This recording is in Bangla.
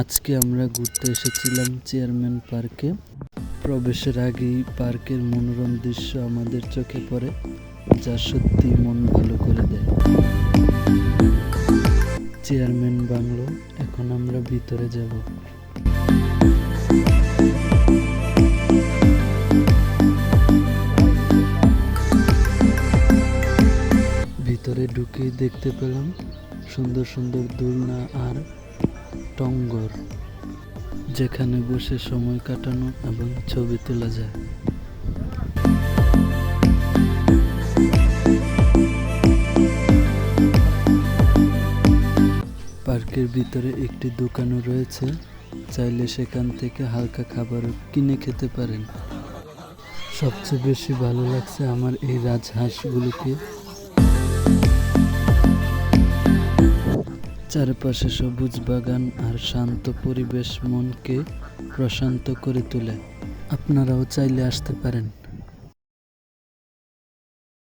আজকে আমরা ঘুরতে এসেছিলাম চেয়ারম্যান পার্কে। প্রবেশের আগেই পার্কের মনোরম দৃশ্য আমাদের চোখে পড়ে, যা সত্যি মন ভালো করে দেয়। চেয়ারম্যান বাংলো, এখন আমরা ভিতরে যাব। ভিতরে ঢুকেই দেখতে পেলাম সুন্দর সুন্দর দোলনা আর টঙ্গর, যেখানে বসে সময় কাটানো এবং ছবি তোলা যায়। পার্কের ভিতরে একটি দোকানও রয়েছে, চাইলে সেখান থেকে হালকা খাবারও কিনে খেতে পারেন। সবচেয়ে বেশি ভালো লাগছে আমার এই রাজহাঁসগুলোকে। চারপাশে সবুজ বাগান আর শান্ত পরিবেশ মনকে প্রশান্ত করে তোলে। আপনারাও চাইলে আসতে পারেন।